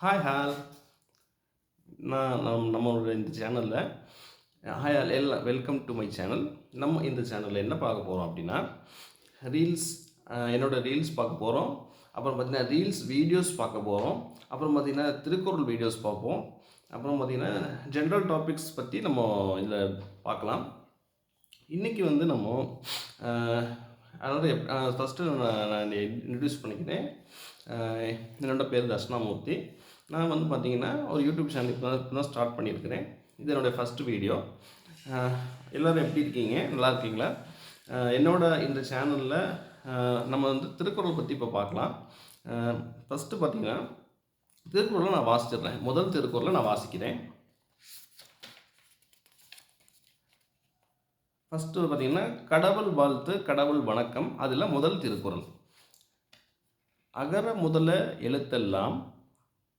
Hi hall நம்மளோட இந்த சேனலில் ஹாய் ஆல் எல்லாம் வெல்கம் டு மை சேனல். நம்ம இந்த சேனலில் என்ன பார்க்க போகிறோம் அப்படின்னா ரீல்ஸ், என்னோடய ரீல்ஸ் பார்க்க போகிறோம். அப்புறம் பார்த்திங்கன்னா ரீல்ஸ் வீடியோஸ் பார்க்க போகிறோம். அப்புறம் பார்த்திங்கன்னா திருக்குறள் வீடியோஸ் பார்ப்போம். அப்புறம் பார்த்திங்கன்னா ஜென்ரல் டாபிக்ஸ் பற்றி நம்ம இதில் பார்க்கலாம். இன்றைக்கி வந்து நம்ம அதாவது ஃபஸ்ட்டு நான் இன்ட்ரடியூஸ் பண்ணிக்கிறேன். என்னோடய பேர் தட்சிணாமூர்த்தி. நான் வந்து பார்த்திங்கன்னா ஒரு யூடியூப் சேனல் இப்போ தான் ஸ்டார்ட் பண்ணியிருக்கிறேன். இது என்னுடைய ஃபஸ்ட்டு வீடியோ. எல்லோரும் எப்படி இருக்கீங்க? நல்லா இருக்கீங்களா? என்னோட இந்த சேனலில் நம்ம வந்து திருக்குறள் பற்றி இப்போ பார்க்கலாம். ஃபஸ்ட்டு பார்த்திங்கன்னா திருக்குறளை நான் வாசிச்சிடுறேன். முதல் திருக்குறளை நான் வாசிக்கிறேன். ஃபஸ்ட்டு பார்த்திங்கன்னா கடவுள் வாழ்த்து, கடவுள் வணக்கம். அதில் முதல் திருக்குறள். அகர முதல எழுத்தெல்லாம்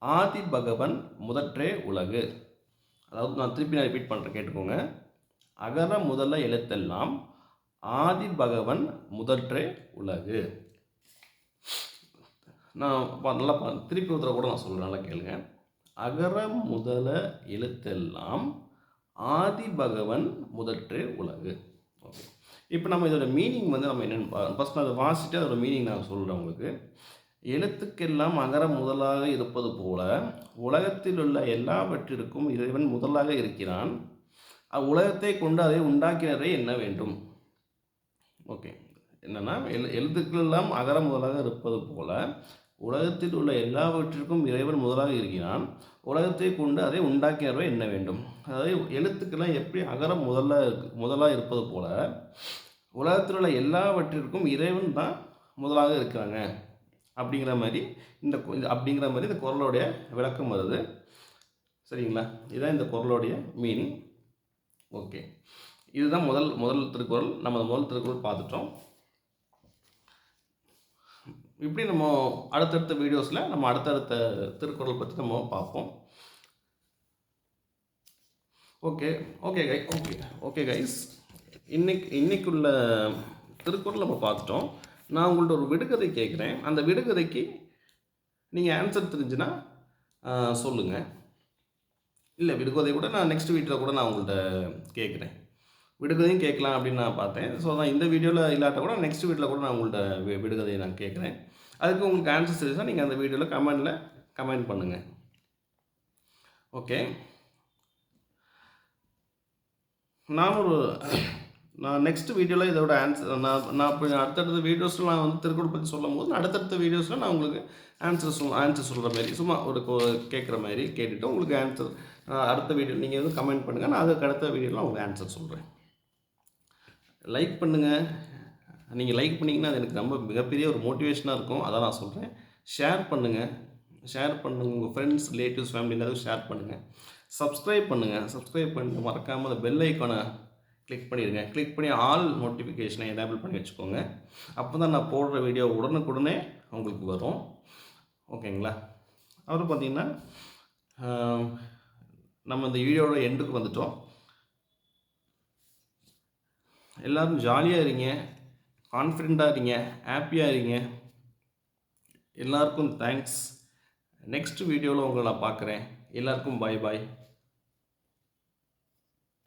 ஆதி பகவன் முதற்றே உலகு. அதாவது நான் திருப்பி ரிப்பீட் பண்ணுறேன், கேட்டுக்கோங்க. அகர முதல எழுத்தெல்லாம் ஆதி பகவன் முதற்றே உலகு. நான் நல்லா திருப்பி உத்தர கூட நான் சொல்கிறேன், நல்லா கேளுங்க. அகர முதல எழுத்தெல்லாம் ஆதி பகவன் முதற்றே உலகு. ஓகே, இப்போ நம்ம இதோட மீனிங் வந்து நம்ம என்னென்னு ஃபஸ்ட் நான் அதை வாசிட்டு அதோட மீனிங் நான் சொல்கிறேன் உங்களுக்கு. எழுத்துக்கெல்லாம் அகர முதலாக இருப்பது போல உலகத்தில் உள்ள எல்லாவற்றிற்கும் இறைவன் முதலாக இருக்கிறான். அவ்வுலகத்தை கொண்டு அதை உண்டாக்கினரை என்ன வேண்டும்? ஓகே, என்னென்னா எழுத்துக்கள் அகர முதலாக இருப்பது போல உலகத்தில் உள்ள எல்லாவற்றிற்கும் இறைவன் முதலாக இருக்கிறான். உலகத்தை கொண்டு அதை உண்டாக்கினரை என்ன வேண்டும்? அதாவது எழுத்துக்கெல்லாம் எப்படி அகரம் முதலாக இருப்பது போல உலகத்தில் உள்ள எல்லாவற்றிற்கும் இறைவன் தான் முதலாக இருக்கிறாங்க அப்படிங்கிற மாதிரி இந்த குறளுடைய விளக்கம் வருது. சரிங்களா? இதுதான் இந்த குறளுடைய மீனிங். ஓகே, இதுதான் முதல் திருக்குறள். நம்ம முதல் திருக்குறள் பார்த்துட்டோம். இப்படி நம்ம அடுத்தடுத்த வீடியோஸில் நம்ம அடுத்தடுத்த திருக்குறள் பற்றி நம்ம பார்ப்போம். ஓகே ஓகே கை ஓகே ஓகே கைஸ், இன்னைக்குள்ள திருக்குறள் நம்ம பார்த்துட்டோம். நான் உங்கள்கிட்ட ஒரு விடுகதை கேட்குறேன். அந்த விடுகதைக்கு நீங்கள் ஆன்சர் தெரிஞ்சுன்னா சொல்லுங்கள். இல்லை, விடுகதை கூட நான் நெக்ஸ்ட் வீடியோவில் கூட நான் உங்கள்கிட்ட கேட்குறேன். விடுகதையும் கேட்கலாம் அப்படின்னு நான் பார்த்தேன். ஸோ நான் இந்த வீடியோவில் இல்லாட்ட கூட நெக்ஸ்ட் வீடியோவில் கூட நான் உங்கள்கிட்ட விடுகதையை நான் கேட்குறேன். அதுக்கு உங்களுக்கு ஆன்சர் தெரிஞ்சுன்னா நீங்கள் அந்த வீடியோவில் கமெண்ட் பண்ணுங்கள். ஓகே, நான் நெக்ஸ்ட் வீடியோவில் இதோட ஆன்சர் நான் இப்போ அடுத்தடுத்த வீடியோஸில் நான் வந்து திருக்குறள் பற்றி சொல்லும் போது அடுத்தடுத்த வீடியோஸில் நான் உங்களுக்கு ஆன்சர் சொல்கிற மாதிரி சும்மா ஒரு கேட்குற மாதிரி கேட்டுவிட்டு உங்களுக்கு ஆன்சர் அடுத்த வீடியோ நீங்கள் வந்து கமெண்ட் பண்ணுங்கள். நான் அதுக்கு அடுத்த வீடியோவில் உங்களுக்கு ஆன்சர் சொல்கிறேன். லைக் பண்ணுங்கள். நீங்கள் லைக் பண்ணிங்கன்னா அது எனக்கு ரொம்ப மிகப்பெரிய ஒரு மோட்டிவேஷனாக இருக்கும். அதான் நான் சொல்கிறேன். ஷேர் பண்ணுங்கள். உங்கள் ஃப்ரெண்ட்ஸ், ரிலேட்டிவ்ஸ், ஃபேமிலி எல்லாத்துக்கும் ஷேர் பண்ணுங்கள். சப்ஸ்கிரைப் பண்ணி மறக்காமல் அந்த பெல் ஐக்கானை கிளிக் பண்ணிடுங்க. கிளிக் பண்ணி ஆல் நோட்டிஃபிகேஷனை எனேபிள் பண்ணி வச்சுக்கோங்க. அப்போ தான் நான் போடுற வீடியோ உடனுக்குடனே உங்களுக்கு வரும். ஓகேங்களா? அப்புறம் பார்த்திங்கன்னா நம்ம இந்த வீடியோட எண்டுக்கு வந்துட்டோம். எல்லோரும் ஜாலியாக இருங்க, கான்ஃபிடெண்ட்டாக இருங்க, ஹாப்பியாக இருங்க. எல்லாருக்கும் தேங்க்ஸ். நெக்ஸ்ட் வீடியோவில் உங்களை நான் பார்க்குறேன். எல்லாருக்கும் பாய் பாய்.